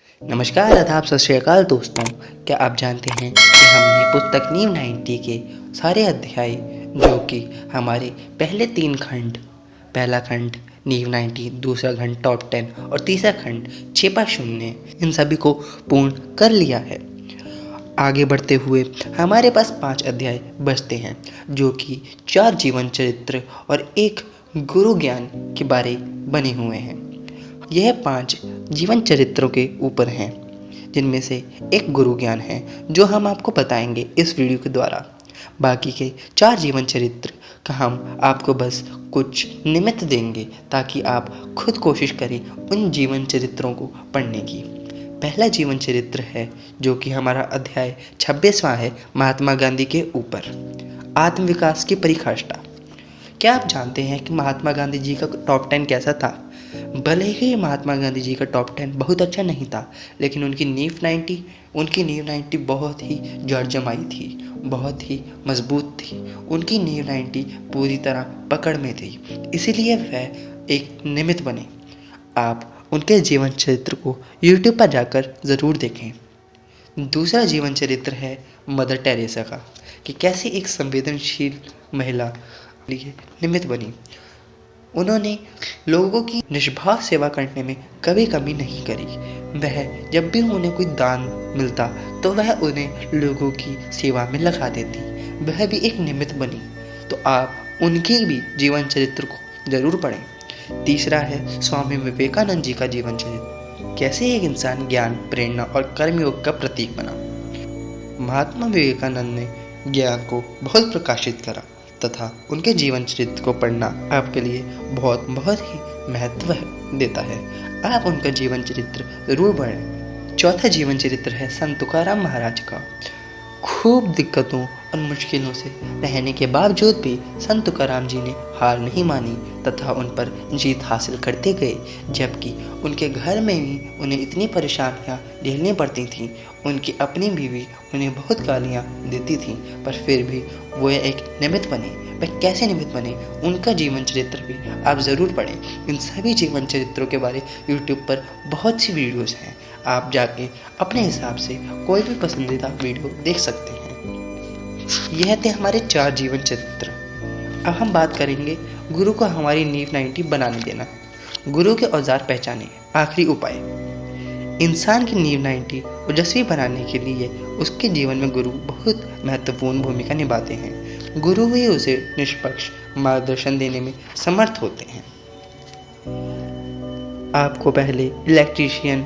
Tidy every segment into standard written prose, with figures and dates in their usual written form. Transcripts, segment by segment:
नमस्कार, आदाब, सत श्री अकाल दोस्तों। क्या आप जानते हैं कि हमने पुस्तक नींव 90 के सारे अध्याय, जो कि हमारे पहले 3 खंड, पहला खंड नींव 90, दूसरा खंड टॉप 10 और तीसरा खंड छिपा शून्य, इन सभी को पूर्ण कर लिया है। आगे बढ़ते हुए हमारे पास 5 अध्याय बचते हैं, जो कि 4 जीवन चरित्र और 1 गुरु ज्ञान के बारे बने हुए हैं। यह 5 जीवन चरित्रों के ऊपर हैं, जिनमें से 1 गुरु ज्ञान है, जो हम आपको बताएंगे इस वीडियो के द्वारा। बाकी के 4 जीवन चरित्र का हम आपको बस कुछ निमित्त देंगे, ताकि आप खुद कोशिश करें उन जीवन चरित्रों को पढ़ने की। पहला जीवन चरित्र है, जो कि हमारा अध्याय 26वां है, महात्मा गांधी के ऊपर, आत्मविकास की परिभाषा। क्या आप जानते हैं कि महात्मा गांधी जी का टॉप 10 कैसा था? भले ही महात्मा गांधी जी का टॉप 10 बहुत अच्छा नहीं था, लेकिन उनकी नींव 90 बहुत ही जड़-जमाई थी, बहुत ही मजबूत थी। उनकी नींव 90 पूरी तरह पकड़ में थी, इसीलिए वह एक निमित्त बने। आप उनके जीवन चरित्र को यूट्यूब पर जाकर ज़रूर देखें। दूसरा जीवन चरित्र है मदर टेरेसा का, कि कैसे एक संवेदनशील महिला लिए निमित्त बनी। उन्होंने लोगों की निष्भाव सेवा करने में कभी कमी नहीं करी। वह जब भी उन्हें कोई दान मिलता तो वह उन्हें लोगों की सेवा में लगा देती। वह भी एक निमित्त बनी। तो आप उनके भी जीवन चरित्र को जरूर पढ़ें। तीसरा है स्वामी विवेकानंद जी का जीवन चरित्र, कैसे एक इंसान ज्ञान, प्रेरणा और कर्मयोग का प्रतीक बना। महात्मा विवेकानंद ने ज्ञान को बहुत प्रकाशित करा, तथा उनके जीवन चरित्र को पढ़ना आपके लिए बहुत ही महत्व देता है। आप उनका जीवन चरित्र जरूर पढ़ें। चौथा जीवन चरित्र है संत तुकाराम महाराज का। खूब दिक्कतों और मुश्किलों से रहने के बावजूद भी संत तुकाराम जी ने हार नहीं मानी तथा उन पर जीत हासिल करते गए, जबकि उनके घर में भी उन्हें इतनी परेशानियां झेलनी पड़ती थीं। उनकी अपनी बीवी उन्हें बहुत गालियां देती थीं, पर फिर भी वो एक निमित्त बने। वह कैसे निमित्त बने, उनका जीवन चरित्र भी आप ज़रूर पढ़ें। इन सभी जीवन चरित्रों के बारे यूट्यूब पर बहुत सी वीडियोज़ हैं, आप जाके अपने हिसाब से कोई भी पसंदीदा वीडियो देख सकते हैं। यह थे हमारे 4 जीवन चरित्र। अब हम बात करेंगे गुरु को हमारी नींव 90 बनाने देना। गुरु के औजार पहचाने, आखिरी उपाय। इंसान की नींव 90 ओजस्वी बनाने के लिए उसके जीवन में गुरु बहुत महत्वपूर्ण भूमिका निभाते हैं। गुरु ही उसे निष्पक्ष मार्गदर्शन देने में समर्थ होते हैं। आपको पहले इलेक्ट्रीशियन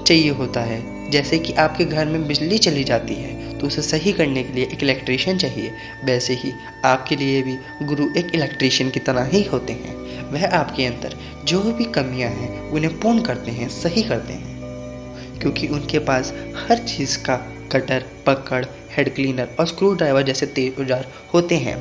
चाहिए होता है। जैसे कि आपके घर में बिजली चली जाती है तो उसे सही करने के लिए एक इलेक्ट्रीशियन चाहिए, वैसे ही आपके लिए भी गुरु एक इलेक्ट्रीशियन की तरह ही होते हैं। वह आपके अंदर जो भी कमियां हैं उन्हें पूर्ण करते हैं, सही करते हैं, क्योंकि उनके पास हर चीज़ का कटर, पकड़, हेड क्लीनर और स्क्रू ड्राइवर जैसे तेज औजार होते हैं।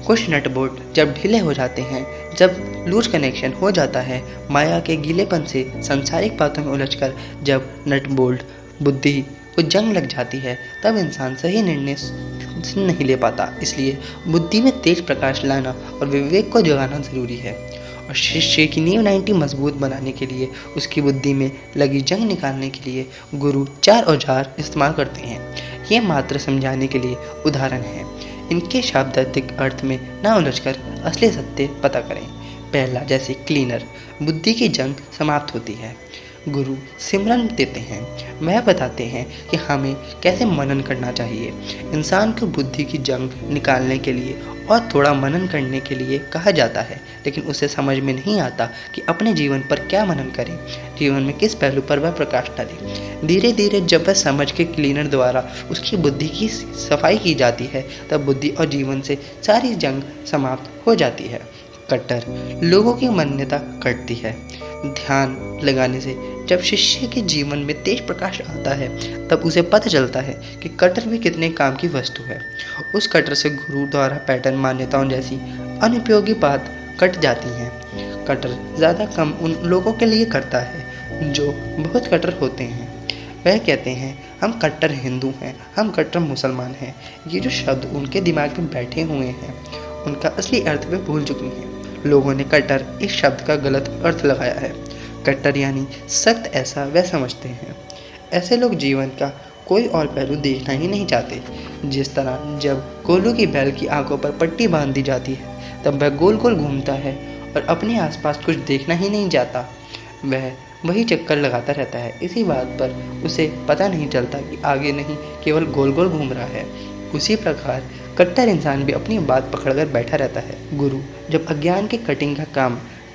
कुछ नट बोल्ट जब ढीले हो जाते हैं, जब लूज कनेक्शन हो जाता है, माया के गीलेपन से सांसारिक बातों में उलझकर जब नट बोल्ट बुद्धि को जंग लग जाती है, तब इंसान सही निर्णय नहीं ले पाता। इसलिए बुद्धि में तेज प्रकाश लाना और विवेक को जगाना जरूरी है। और शिष्य की नींव 90 मजबूत बनाने के लिए, उसकी बुद्धि में लगी जंग निकालने के लिए गुरु 4 औजार इस्तेमाल करते हैं। ये मात्र समझाने के लिए उदाहरण है, इनके शाब्दिक अर्थ में ना उलझकर असली सत्य पता करें। पहला, जैसे क्लीनर, बुद्धि की जंग समाप्त होती है। गुरु सिमरन देते हैं, वह बताते हैं कि हमें कैसे मनन करना चाहिए। इंसान को बुद्धि की जंग निकालने के लिए और थोड़ा मनन करने के लिए कहा जाता है, लेकिन उसे समझ में नहीं आता कि अपने जीवन पर क्या मनन करें, जीवन में किस पहलू पर वह प्रकाश डालें। धीरे धीरे जब वह समझ के क्लीनर द्वारा उसकी बुद्धि की सफाई की जाती है, तब बुद्धि और जीवन से सारी जंग समाप्त हो जाती है। कट्टर, लोगों की मान्यता कटती है। ध्यान लगाने से जब शिष्य के जीवन में तेज प्रकाश आता है, तब उसे पता चलता है कि कटर भी कितने काम की वस्तु है। उस कटर से गुरु द्वारा पैटर्न, मान्यताओं जैसी अनुपयोगी बात कट जाती हैं। कटर ज़्यादा कम उन लोगों के लिए करता है जो बहुत कट्टर होते हैं। वह कहते हैं, हम कट्टर हिंदू हैं, हम कट्टर मुसलमान हैं। ये जो शब्द उनके दिमाग में बैठे हुए हैं, उनका असली अर्थ वे भूल चुकी हैं। लोगों ने कट्टर इस शब्द का गलत अर्थ लगाया है। कट्टर यानी सख्त, ऐसा वह समझते हैं। ऐसे लोग जीवन का कोई और पहलू देखना ही नहीं चाहते। जिस तरह जब गोलू की बैल की आंखों पर पट्टी बांध दी जाती है तब वह गोल गोल घूमता है और अपने आसपास कुछ देखना ही नहीं चाहता। वह वही चक्कर लगाता रहता है। इसी बात पर उसे पता नहीं चलता कि आगे नहीं केवल गोल गोल घूम रहा है। उसी प्रकार कट्टर इंसान भी अपनी बात पकड़कर बैठा रहता है। गुरु जब अज्ञान के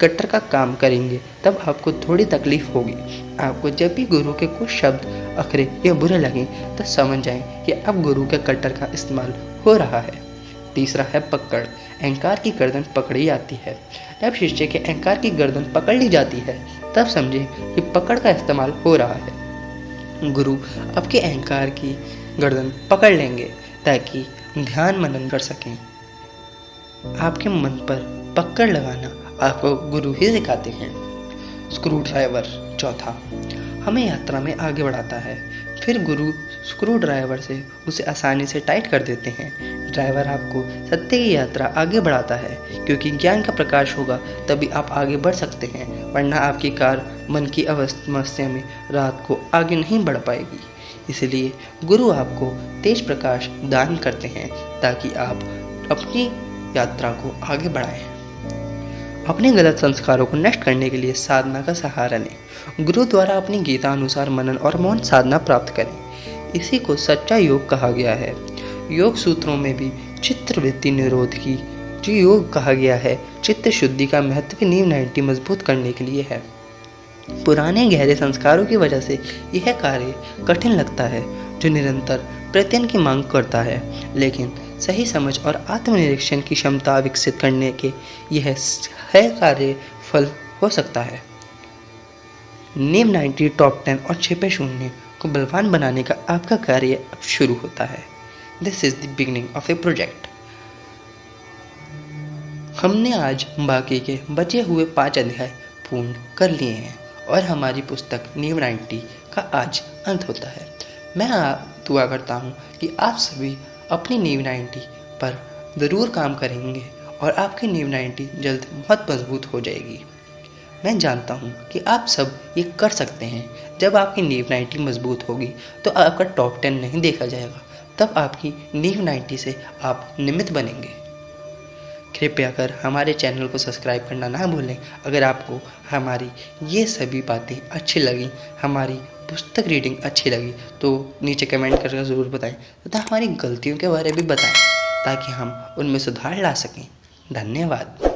कट्टर का काम करेंगे तब आपको थोड़ी तकलीफ होगी। आपको जब भी गुरु के कुछ शब्द अखरे या बुरे लगें तो समझ जाएं कि अब गुरु के कट्टर का इस्तेमाल हो रहा है। तीसरा है पकड़। अहंकार की गर्दन पकड़ी जाती है। जब शिष्य के अहंकार की गर्दन पकड़ ली जाती है तब समझे कि पकड़ का इस्तेमाल हो रहा है। गुरु आपके अहंकार की गर्दन पकड़ लेंगे ताकि ध्यान मनन कर सकें। आपके मन पर पकड़ लगाना आपको गुरु ही सिखाते हैं। स्क्रू ड्राइवर चौथा हमें यात्रा में आगे बढ़ाता है। फिर गुरु स्क्रू ड्राइवर से उसे आसानी से टाइट कर देते हैं। ड्राइवर आपको सत्य की यात्रा आगे बढ़ाता है, क्योंकि ज्ञान का प्रकाश होगा तभी आप आगे बढ़ सकते हैं, वरना आपकी कार मन की समस्या में रात को आगे नहीं बढ़ पाएगी। इसलिए गुरु आपको तेज प्रकाश दान करते हैं ताकि आप अपनी यात्रा को आगे बढ़ाएं। अपने गलत संस्कारों को नष्ट करने के लिए साधना का सहारा लें। गुरु द्वारा अपनी गीता अनुसार मनन और मौन साधना प्राप्त करें। इसी को सच्चा योग कहा गया है। योग सूत्रों में भी चित्तवृत्ति निरोध की जो योग कहा गया है, चित्त शुद्धि का महत्व की नींव 90 मजबूत करने के लिए है। पुराने गहरे संस्कारों की वजह से यह कार्य कठिन लगता है, जो निरंतर प्रयत्न की मांग करता है, लेकिन सही समझ और आत्मनिरीक्षण की क्षमता विकसित करने के यह है कार्य फल हो सकता है। नींव 90 टॉप 10 और छिपे शून्य को बलवान बनाने का आपका कार्य अब शुरू होता है। This is the beginning of A project. हमने आज बाकी के बचे हुए 5 अध्याय पूर्ण कर लिए हैं और हमारी पुस्तक नींव 90 का आज अंत होता है। मैं दुआ करता हूँ कि आप सभी अपनी नींव 90 पर ज़रूर काम करेंगे और आपकी नींव 90 जल्द बहुत मजबूत हो जाएगी। मैं जानता हूँ कि आप सब ये कर सकते हैं। जब आपकी नींव 90 मजबूत होगी तो आपका टॉप 10 नहीं देखा जाएगा, तब आपकी नींव 90 से आप निमित्त बनेंगे। कृपया कर हमारे चैनल को सब्सक्राइब करना ना भूलें। अगर आपको हमारी ये सभी बातें अच्छी लगी, हमारी पुस्तक रीडिंग अच्छी लगी, तो नीचे कमेंट करके ज़रूर बताएं तथा हमारी गलतियों के बारे में भी बताएं ताकि हम उनमें सुधार ला सकें। धन्यवाद।